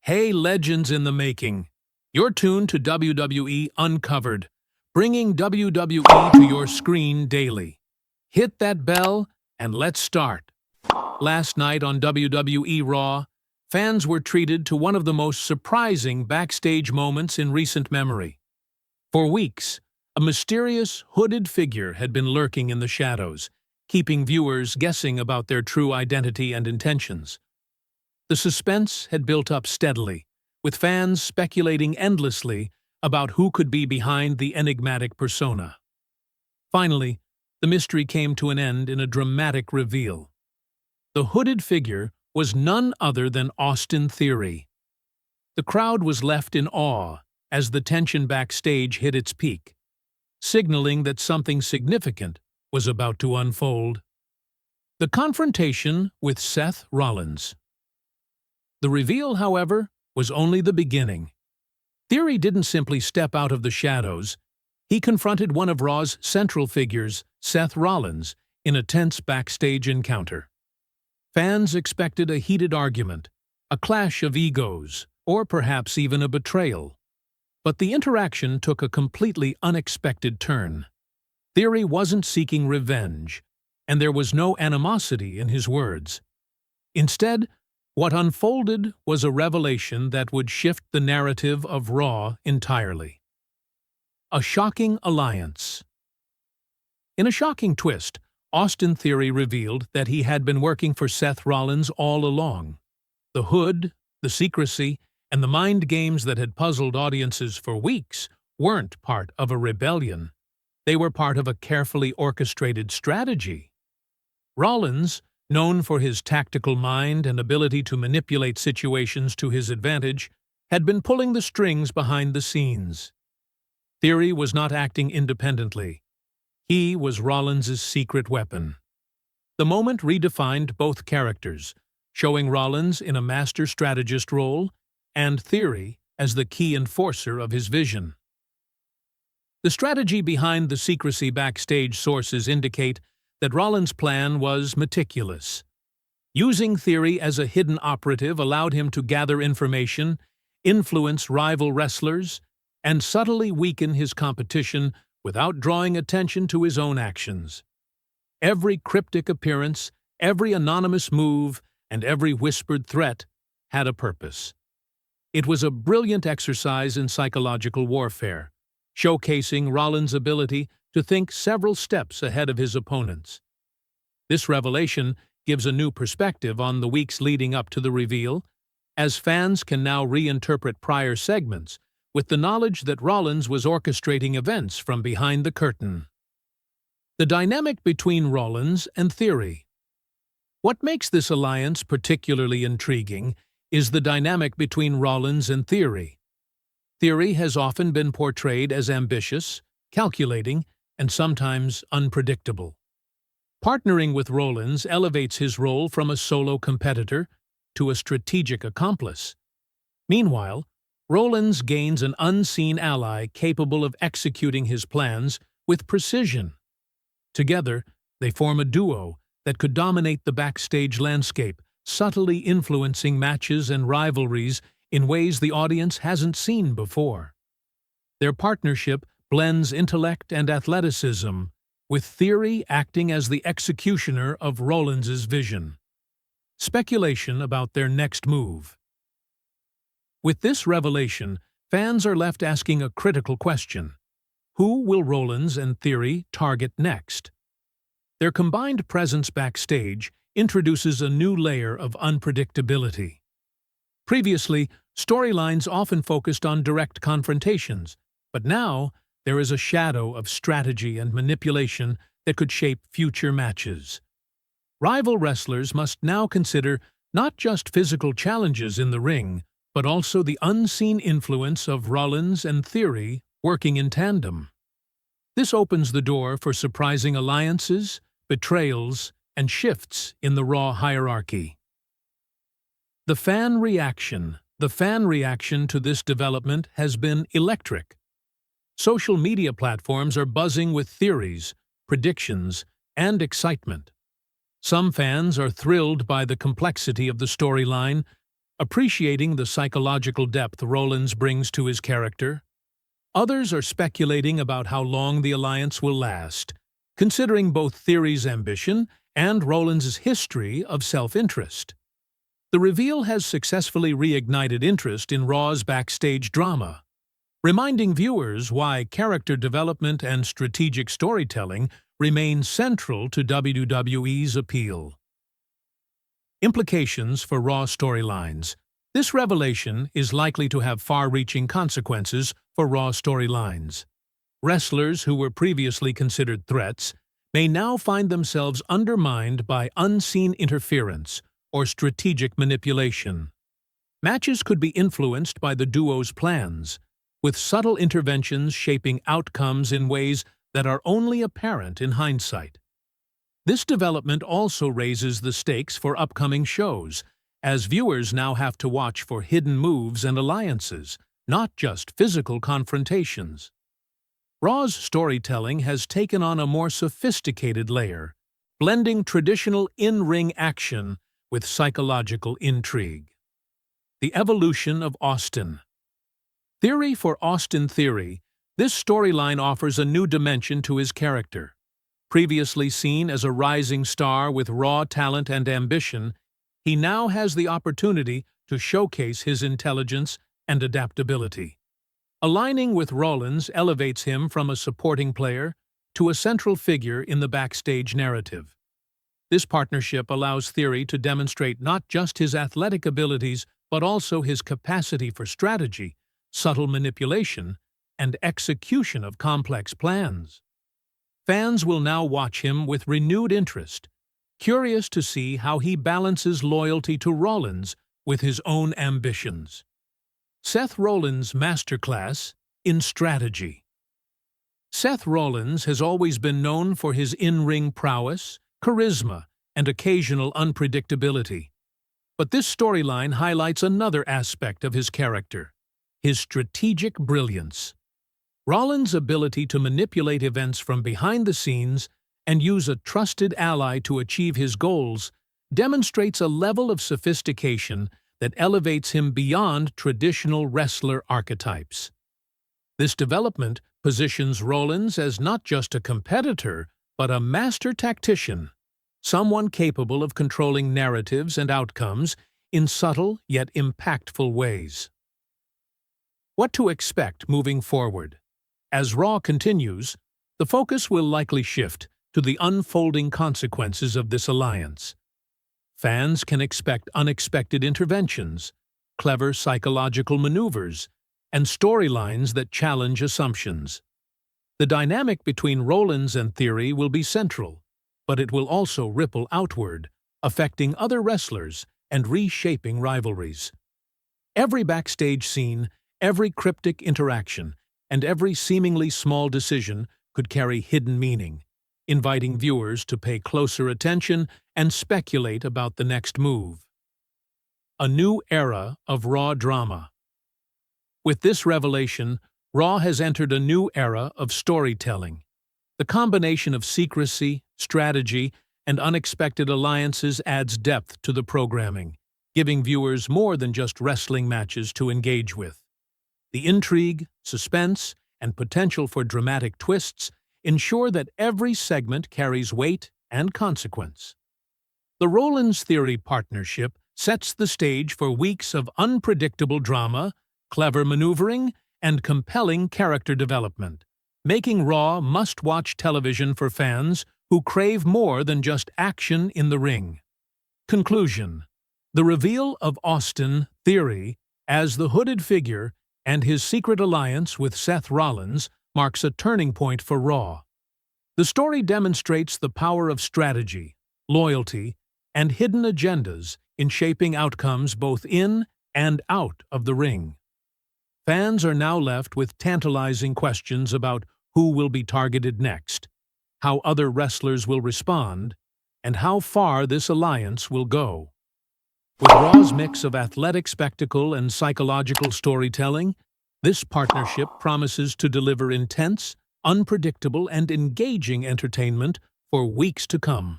Hey, legends in the making! You're tuned to WWE Uncovered, bringing WWE to your screen daily. Hit that bell and let's start. Last night on WWE RAW, fans were treated to one of the most surprising backstage moments in recent memory. For weeks, a mysterious, hooded figure had been lurking in the shadows, keeping viewers guessing about their true identity and intentions. The suspense had built up steadily, with fans speculating endlessly about who could be behind the enigmatic persona. Finally, the mystery came to an end in a dramatic reveal. The hooded figure was none other than Austin Theory. The crowd was left in awe as the tension backstage hit its peak, signaling that something significant was about to unfold. The confrontation with Seth Rollins. The reveal, however, was only the beginning. Theory didn't simply step out of the shadows. He confronted one of Raw's central figures, Seth Rollins, in a tense backstage encounter. Fans expected a heated argument, a clash of egos, or perhaps even a betrayal. But the interaction took a completely unexpected turn. Theory wasn't seeking revenge, and there was no animosity in his words. Instead, what unfolded was a revelation that would shift the narrative of Raw entirely. A shocking alliance. In a shocking twist, Austin Theory revealed that he had been working for Seth Rollins all along. The hood, the secrecy, and the mind games that had puzzled audiences for weeks weren't part of a rebellion. They were part of a carefully orchestrated strategy. Rollins, known for his tactical mind and ability to manipulate situations to his advantage, had been pulling the strings behind the scenes. Theory was not acting independently. He was Rollins's secret weapon. The moment redefined both characters, showing Rollins in a master strategist role and Theory as the key enforcer of his vision. The strategy behind the secrecy backstage sources indicate that Rollins' plan was meticulous. Using Theory as a hidden operative allowed him to gather information, influence rival wrestlers, and subtly weaken his competition without drawing attention to his own actions. Every cryptic appearance, every anonymous move, and every whispered threat had a purpose. It was a brilliant exercise in psychological warfare, showcasing Rollins' ability to think several steps ahead of his opponents. This revelation gives a new perspective on the weeks leading up to the reveal, as fans can now reinterpret prior segments with the knowledge that Rollins was orchestrating events from behind the curtain. The dynamic between Rollins and Theory. What makes this alliance particularly intriguing is the dynamic between Rollins and Theory. Theory has often been portrayed as ambitious, calculating, and sometimes unpredictable. Partnering with Rollins elevates his role from a solo competitor to a strategic accomplice. Meanwhile, Rollins gains an unseen ally capable of executing his plans with precision. Together, they form a duo that could dominate the backstage landscape, subtly influencing matches and rivalries in ways the audience hasn't seen before. Their partnership blends intellect and athleticism, with Theory acting as the executioner of Rollins's vision. Speculation about their next move. With this revelation, fans are left asking a critical question. Who will Rollins and Theory target next? Their combined presence backstage introduces a new layer of unpredictability. Previously, storylines often focused on direct confrontations, but now there is a shadow of strategy and manipulation that could shape future matches. Rival wrestlers must now consider not just physical challenges in the ring, but also the unseen influence of Rollins and Theory working in tandem. This opens the door for surprising alliances, betrayals, and shifts in the Raw hierarchy. The fan reaction. The fan reaction to this development has been electric. Social media platforms are buzzing with theories, predictions, and excitement. Some fans are thrilled by the complexity of the storyline, appreciating the psychological depth Rollins brings to his character. Others are speculating about how long the alliance will last, considering both Theory's ambition and Rollins' history of self-interest. The reveal has successfully reignited interest in Raw's backstage drama, reminding viewers why character development and strategic storytelling remain central to WWE's appeal. Implications for Raw storylines. This revelation is likely to have far-reaching consequences for Raw storylines. Wrestlers who were previously considered threats may now find themselves undermined by unseen interference or strategic manipulation. Matches could be influenced by the duo's plans, with subtle interventions shaping outcomes in ways that are only apparent in hindsight. This development also raises the stakes for upcoming shows, as viewers now have to watch for hidden moves and alliances, not just physical confrontations. Raw's storytelling has taken on a more sophisticated layer, blending traditional in-ring action with psychological intrigue. The evolution of Austin. Theory for Austin Theory, this storyline offers a new dimension to his character. Previously seen as a rising star with raw talent and ambition, he now has the opportunity to showcase his intelligence and adaptability. Aligning with Rollins elevates him from a supporting player to a central figure in the backstage narrative. This partnership allows Theory to demonstrate not just his athletic abilities, but also his capacity for strategy, subtle manipulation, and execution of complex plans. Fans will now watch him with renewed interest, curious to see how he balances loyalty to Rollins with his own ambitions. Seth Rollins' masterclass in strategy. Seth Rollins has always been known for his in-ring prowess, charisma, and occasional unpredictability. But this storyline highlights another aspect of his character: his strategic brilliance. Rollins' ability to manipulate events from behind the scenes and use a trusted ally to achieve his goals demonstrates a level of sophistication that elevates him beyond traditional wrestler archetypes. This development positions Rollins as not just a competitor, but a master tactician, someone capable of controlling narratives and outcomes in subtle yet impactful ways. What to expect moving forward? As Raw continues, the focus will likely shift to the unfolding consequences of this alliance. Fans can expect unexpected interventions, clever psychological maneuvers, and storylines that challenge assumptions. The dynamic between Rollins and Theory will be central, but it will also ripple outward, affecting other wrestlers and reshaping rivalries. Every backstage scene, every cryptic interaction, and every seemingly small decision could carry hidden meaning, inviting viewers to pay closer attention and speculate about the next move. A new era of Raw drama. With this revelation, Raw has entered a new era of storytelling. The combination of secrecy, strategy, and unexpected alliances adds depth to the programming, giving viewers more than just wrestling matches to engage with. The intrigue, suspense, and potential for dramatic twists ensure that every segment carries weight and consequence. The Rollins Theory partnership sets the stage for weeks of unpredictable drama, clever maneuvering, and compelling character development, making Raw must-watch television for fans who crave more than just action in the ring. Conclusion. The reveal of Austin Theory as the hooded figure and his secret alliance with Seth Rollins marks a turning point for Raw. The story demonstrates the power of strategy, loyalty, and hidden agendas in shaping outcomes both in and out of the ring. Fans are now left with tantalizing questions about who will be targeted next, how other wrestlers will respond, and how far this alliance will go. With Raw's mix of athletic spectacle and psychological storytelling, this partnership promises to deliver intense, unpredictable, and engaging entertainment for weeks to come.